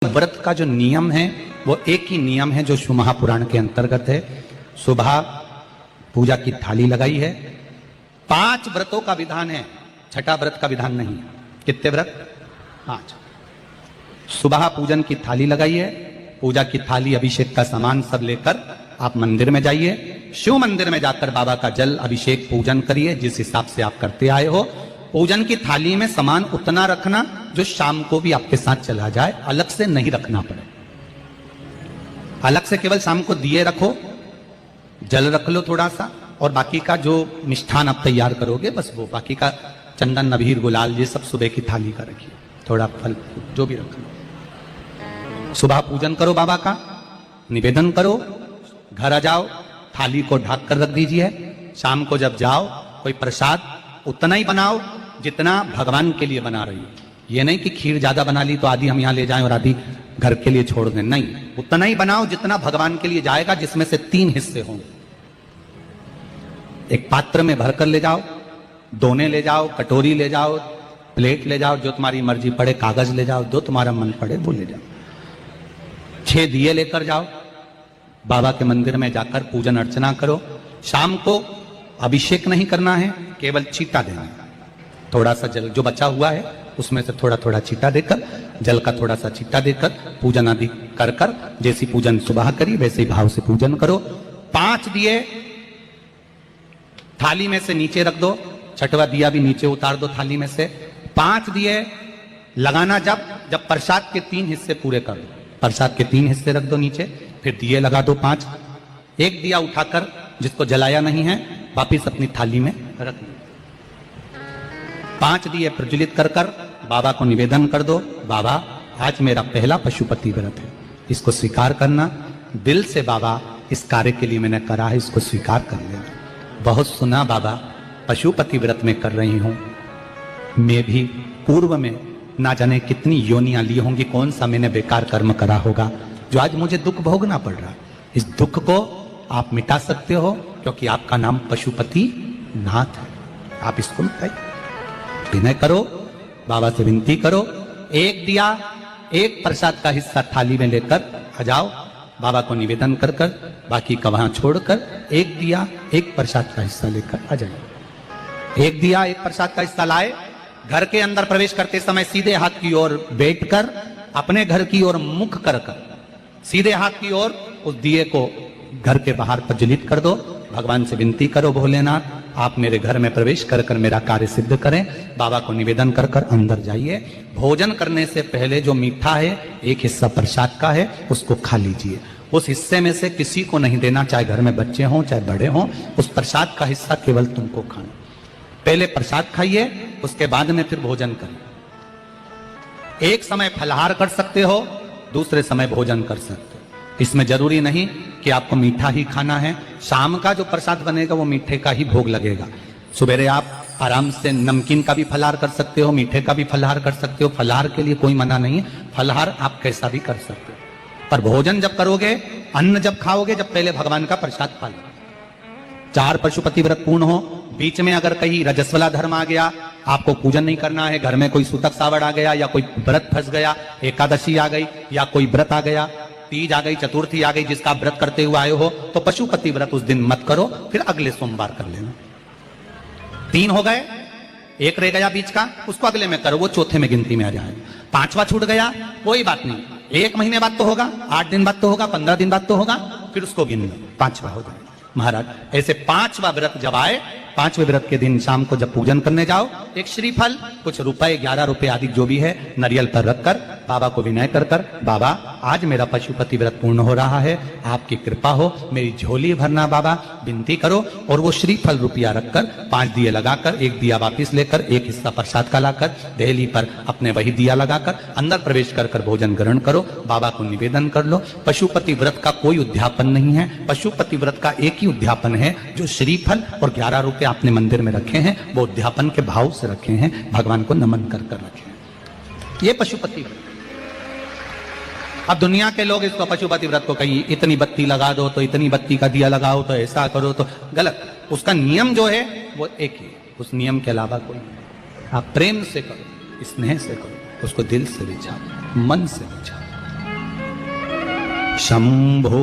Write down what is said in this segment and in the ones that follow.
व्रत का जो नियम है वो एक ही नियम है जो शिव महापुराण के अंतर्गत है। सुबह पूजा की थाली लगाई है। 5 व्रतों का विधान है, छठा व्रत का विधान नहीं। कितने व्रत? 5। सुबह पूजन की थाली लगाई है। पूजा की थाली, अभिषेक का सामान सब लेकर आप मंदिर में जाइए। शिव मंदिर में जाकर बाबा का जल अभिषेक पूजन करिए जिस हिसाब से आप करते आए हो। पूजन की थाली में सामान उतना रखना जो शाम को भी आपके साथ चला जाए, अलग से नहीं रखना पड़े। अलग से केवल शाम को दिए रखो, जल रख लो थोड़ा सा, और बाकी का जो मिष्ठान आप तैयार करोगे बस वो, बाकी का चंदन नबीर गुलाल ये सब सुबह की थाली का रखिए, थोड़ा फल जो भी रख लो। सुबह पूजन करो, बाबा का निवेदन करो, घर आ जाओ, थाली को ढक कर रख दीजिए। शाम को जब जाओ कोई प्रसाद उतना ही बनाओ जितना भगवान के लिए बना रही हो। ये नहीं कि खीर ज्यादा बना ली तो आधी हम यहां ले जाएं और आधी घर के लिए छोड़ दें, नहीं, उतना ही बनाओ जितना भगवान के लिए जाएगा, जिसमें से 3 हिस्से होंगे। एक पात्र में भरकर ले जाओ, दोने ले जाओ, कटोरी ले जाओ, प्लेट ले जाओ, जो तुम्हारी मर्जी पड़े, कागज ले जाओ, जो तुम्हारा मन पड़े वो ले जाओ। 6 दिए लेकर जाओ, बाबा के मंदिर में जाकर पूजन अर्चना करो। शाम को अभिषेक नहीं करना है, केवल छींटा देना है। थोड़ा सा जल जो बचा हुआ है उसमें से थोड़ा थोड़ा छींटा देकर, जल का थोड़ा सा छींटा देकर पूजन आदि कर कर, जैसी पूजन सुबह करी वैसे ही भाव से पूजन करो। 5 दिए थाली में से नीचे रख दो, छठवा दिया भी नीचे उतार दो थाली में से। 5 दिए लगाना जब प्रसाद के 3 हिस्से पूरे कर दो, प्रसाद के 3 हिस्से रख दो नीचे, फिर दिए लगा दो 5। एक दिया उठाकर जिसको जलाया नहीं है वापिस अपनी थाली में रख दो। 5 दिए प्रज्वलित कर कर बाबा को निवेदन कर दो, बाबा आज मेरा पहला पशुपति व्रत है, इसको स्वीकार करना। दिल से बाबा इस कार्य के लिए मैंने करा है, इसको स्वीकार कर लेना। बहुत सुना बाबा पशुपति व्रत में कर रही हूं, मैं भी पूर्व में ना जाने कितनी योनियां ली होंगी, कौन सा मैंने बेकार कर्म करा होगा जो आज मुझे दुख भोगना पड़ रहा है। इस दुख को आप मिटा सकते हो क्योंकि आपका नाम पशुपति नाथ है। आप इसको मिटाइए, विनय करो, बाबा से विनती करो। एक दिया, एक प्रसाद का हिस्सा थाली में लेकर आ जाओ, बाबा को निवेदन कर कर, बाकी का वहां छोड़कर एक दिया, एक प्रसाद का हिस्सा लेकर आ जाइए। एक दिया, एक प्रसाद का हिस्सा लाए, घर के अंदर प्रवेश करते समय सीधे हाथ की ओर बैठकर अपने घर की ओर मुख कर कर सीधे हाथ की ओर उस दिए को घर के बाहर प्रज्वलित कर दो। भगवान से विनती करो, भोलेनाथ आप मेरे घर में प्रवेश कर कर मेरा कार्य सिद्ध करें। बाबा को निवेदन कर कर अंदर जाइए। भोजन करने से पहले जो मीठा है, एक हिस्सा प्रसाद का है, उसको खा लीजिए। उस हिस्से में से किसी को नहीं देना, चाहे घर में बच्चे हों चाहे बड़े हों। उस प्रसाद का हिस्सा केवल तुमको खाना। पहले प्रसाद खाइए, उसके बाद में फिर भोजन करिए। एक समय फलाहार कर सकते हो, दूसरे समय भोजन कर सकते हो। इसमें जरूरी नहीं कि आपको मीठा ही खाना है। शाम का जो प्रसाद बनेगा वो मीठे का ही भोग लगेगा। सुबेरे आप आराम से नमकीन का भी फलाहार कर सकते हो, मीठे का भी फलाहार कर सकते हो। फलाहार के लिए कोई मना नहीं है, फलाहार आप कैसा भी कर सकते हो। पर भोजन जब करोगे, अन्न जब खाओगे, जब पहले भगवान का प्रसाद खा लो। 4 पशुपति व्रत पूर्ण हो, बीच में अगर कहीं रजस्वला धर्म आ गया, आपको पूजन नहीं करना है, घर में कोई सूतक सावड़ आ गया, या कोई व्रत फंस गया, एकादशी आ गई, या कोई व्रत आ गया, तीज आ गई, चतुर्थी आ गई, जिसका व्रत करते हुए आए हो, तो पशुपति व्रत उस दिन मत करो, फिर अगले सोमवार कर लेना। 3 हो गए, एक रह गया बीच का, उसको अगले में करो, वो चौथे में गिनती में आ जाएगा। 5वां छूट गया, कोई बात नहीं, 1 महीने बाद तो होगा, 8 दिन बाद तो होगा, 15 दिन बाद तो होगा, फिर उसको गिन लो, 5वां हो जाएगा। महाराज ऐसे 5वां व्रत जब आए, 5वें व्रत के दिन शाम को जब पूजन करने जाओ, एक श्रीफल, कुछ रुपए, 11 रुपए आदि जो भी है, नारियल पर रखकर बाबा को विनय कर कर, बाबा आज मेरा पशुपति व्रत पूर्ण हो रहा है, आपकी कृपा हो, मेरी झोली भरना बाबा, विनती करो। और वो श्रीफल रुपया रखकर 5 दिए लगाकर, एक दिया वापिस लेकर, एक हिस्सा प्रसाद का लाकर देहली पर अपने वही दिया लगाकर अंदर प्रवेश कर कर भोजन ग्रहण करो। बाबा को निवेदन कर लो। पशुपति व्रत का कोई उद्यापन नहीं है, पशुपति व्रत का एक ही उद्यापन है, जो श्रीफल और 11 रुपए आपने मंदिर में रखे हैं, वो उद्यापन के भाव से रखे हैं, भगवान को नमन कर कर रखे हैं। ये पशुपति व्रत। अब दुनिया के लोग इसको पशुपति व्रत को कहीं इतनी बत्ती लगा दो, तो इतनी बत्ती का दिया लगाओ, तो ऐसा करो, तो गलत। उसका नियम जो है वो एक ही, उस नियम के अलावा कोई नहीं। आप प्रेम से करो, स्नेह से करो, उसको दिल से विचारो, मन से विचारो। शंभो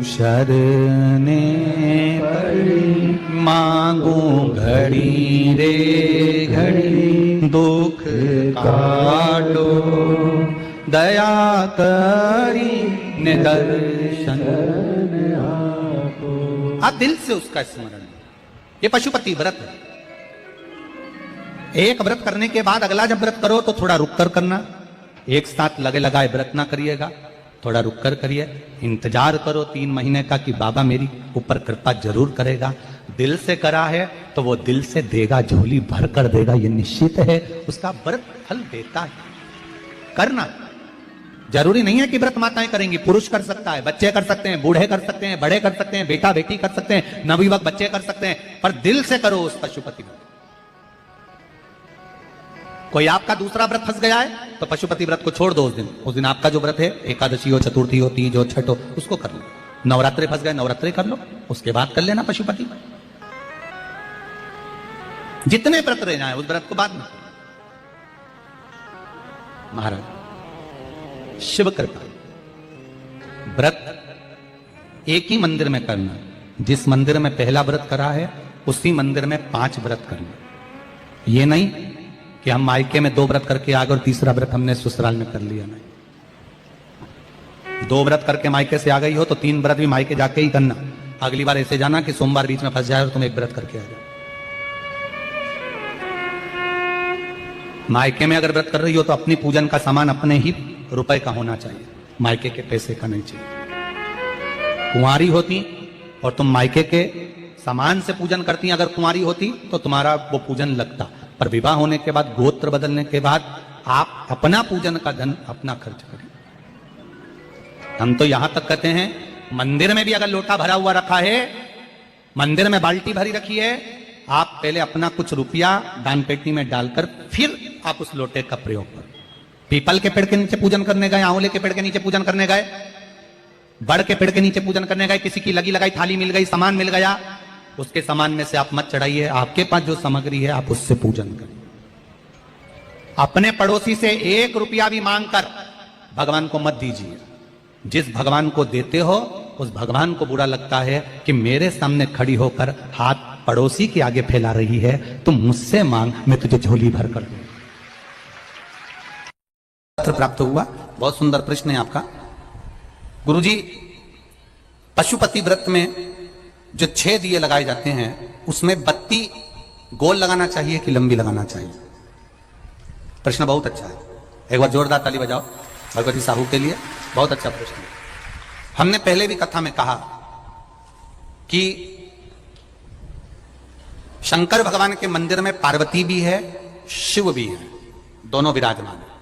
शरणे पड़ी, मांगू घड़ी रे घड़ी, दुख काटो दया करी निदर्शन आपो। आप दिल से उसका स्मरण, ये पशुपति व्रत है। एक व्रत करने के बाद अगला जब व्रत करो तो थोड़ा रुक कर करना, एक साथ लगे लगाए व्रत ना करिएगा, थोड़ा रुक कर करिए, इंतजार करो 3 महीने का कि बाबा मेरी ऊपर कृपा जरूर करेगा। दिल से करा है तो वो दिल से देगा, झोली भर कर देगा, ये निश्चित है, उसका व्रत फल देता है। करना जरूरी नहीं है कि व्रत माताएं करेंगी, पुरुष कर सकता है, बच्चे कर सकते हैं, बूढ़े कर सकते हैं, बड़े कर सकते हैं, बेटा बेटी कर सकते हैं, नवयुवक बच्चे कर सकते हैं, पर दिल से करो उस पशुपति व्रत। कोई आपका दूसरा व्रत फंस गया है तो पशुपति व्रत को छोड़ दो। उस दिन आपका जो व्रत है, एकादशी हो, चतुर्थी हो, तीज हो, छठ हो, उसको कर लो। नवरात्रे फंस गए, नवरात्रे कर लो, उसके बाद कर लेना पशुपति। जितने व्रत रह जाए उस व्रत को बाद में। महाराज शिव कृपा, व्रत एक ही मंदिर में करना। जिस मंदिर में पहला व्रत करा है उसी मंदिर में 5 व्रत करना। ये नहीं कि हम मायके में 2 व्रत करके आ गए और तीसरा व्रत हमने ससुराल में कर लिया। नहीं, 2 व्रत करके मायके से आ गई हो तो 3 व्रत भी मायके जाके ही करना। अगली बार ऐसे जाना कि सोमवार बीच में फंस जाए और तुम 1 व्रत करके आ जाओ। मायके में अगर व्रत कर रही हो तो अपनी पूजन का सामान अपने ही रुपए का होना चाहिए, मायके के पैसे का नहीं चाहिए। कुंवारी होती और तुम मायके के सामान से पूजन करती, अगर कुंवारी होती तो तुम्हारा वो पूजन लगता, पर विवाह होने के बाद, गोत्र बदलने के बाद आप अपना पूजन का धन अपना खर्च करें। हम तो यहां तक कहते हैं मंदिर में भी अगर लोटा भरा हुआ रखा है, मंदिर में बाल्टी भरी रखी है, आप पहले अपना कुछ रुपया दान पेटी में डालकर फिर आप उस लोटे का प्रयोग करें। पीपल के पेड़ के नीचे पूजन करने गए, आंवले के पेड़ के नीचे पूजन करने गए, बड़ के पेड़ के नीचे पूजन करने गए, किसी की लगी लगाई थाली मिल गई, सामान मिल गया, उसके सामान में से आप मत चढ़ाइए। आपके पास जो सामग्री है आप उससे पूजन करिए। अपने पड़ोसी से 1 रुपया भी मांगकर भगवान को मत दीजिए। जिस भगवान को देते हो उस भगवान को बुरा लगता है कि मेरे सामने खड़ी होकर हाथ पड़ोसी के आगे फैला रही है, तुम मुझसे मांग, मैं तुझे झोली भर कर दूं। पत्र प्राप्त हुआ। बहुत सुंदर प्रश्न है आपका। गुरुजी, पशुपति व्रत में जो 6 दिए लगाए जाते हैं उसमें बत्ती गोल लगाना चाहिए कि लंबी लगाना चाहिए? प्रश्न बहुत अच्छा है, एक बार जोरदार ताली बजाओ भगवती साहू के लिए। बहुत अच्छा प्रश्न है। हमने पहले भी कथा में कहा कि शंकर भगवान के मंदिर में पार्वती भी है, शिव भी है, दोनों विराजमान है।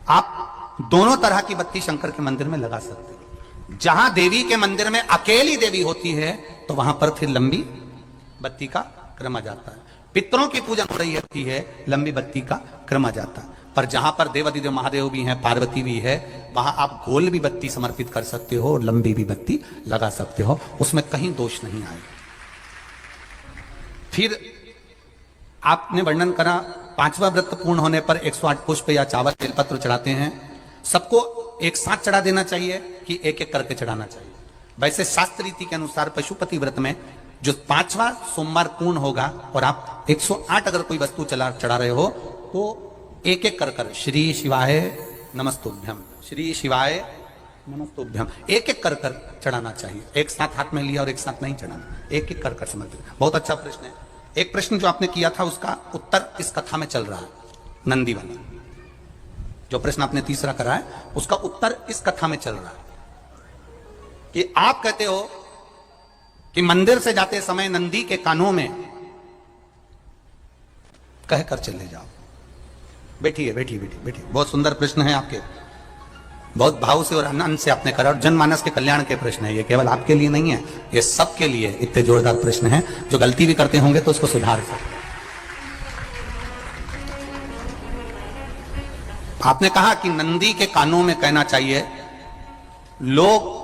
आप दोनों तरह की बत्ती शंकर के मंदिर में लगा सकते हैं। जहां देवी के मंदिर में अकेली देवी होती है तो वहां पर फिर लंबी बत्ती का क्रम आ जाता है। पितरों की पूजन हो रही होती है, लंबी बत्ती का क्रम आ जाता है। पर जहां पर देवादिदेव महादेव भी हैं, पार्वती भी है, वहां आप गोल भी बत्ती समर्पित कर सकते हो और लंबी भी बत्ती लगा सकते हो, उसमें कहीं दोष नहीं आएगा। फिर आपने वर्णन करा 5वां व्रत पूर्ण होने पर 108 पुष्प या चावल बेलपत्र चढ़ाते हैं। सबको एक साथ चढ़ा देना चाहिए कि एक एक करके चढ़ाना चाहिए? वैसे शास्त्र रीति के अनुसार पशुपति व्रत में जो 5वां सोमवार पूर्ण होगा और आप 108 अगर कोई वस्तु चढ़ा रहे हो तो एक एक कर श्री शिवाय नमस्तुभ्यम, श्री शिवाय नमस्तुभ्यम, एक एक कर चढ़ाना चाहिए। एक साथ हाथ में लिया और एक साथ नहीं चढ़ाना, एक एक कर समर्पित। बहुत अच्छा प्रश्न है। एक प्रश्न जो आपने किया था उसका उत्तर इस कथा में चल रहा है, नंदी वाला। जो प्रश्न आपने तीसरा करा है उसका उत्तर इस कथा में चल रहा है कि आप कहते हो कि मंदिर से जाते समय नंदी के कानों में कहकर चले जाओ। बैठिए बैठिए बैठिए बैठिए। बहुत सुंदर प्रश्न है आपके, बहुत भाव से और आनंद से आपने करा, और जनमानस के कल्याण के प्रश्न है ये, केवल आपके लिए नहीं है, ये सबके लिए इतने जोरदार प्रश्न है। जो गलती भी करते होंगे तो उसको सुधार सकते। आपने कहा कि नंदी के कानों में कहना चाहिए। लोग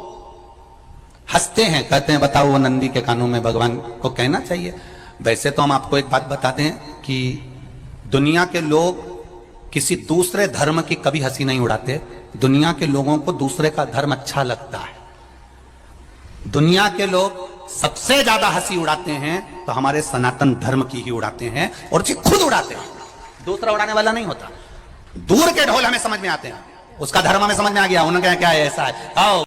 हंसते हैं, कहते हैं बताओ वो नंदी के कानों में भगवान को कहना चाहिए। वैसे तो हम आपको एक बात बताते हैं कि दुनिया के लोग किसी दूसरे धर्म की कभी हंसी नहीं उड़ाते। दुनिया के लोगों को दूसरे का धर्म अच्छा लगता है। दुनिया के लोग सबसे ज्यादा हंसी उड़ाते हैं तो हमारे सनातन धर्म की ही उड़ाते हैं, और जी खुद उड़ाते हैं, दूसरा उड़ाने वाला नहीं होता। दूर के ढोल हमें समझ में आते हैं, उसका धर्म हमें समझ में आ गया, उन्होंने क्या है ऐसा है। आओ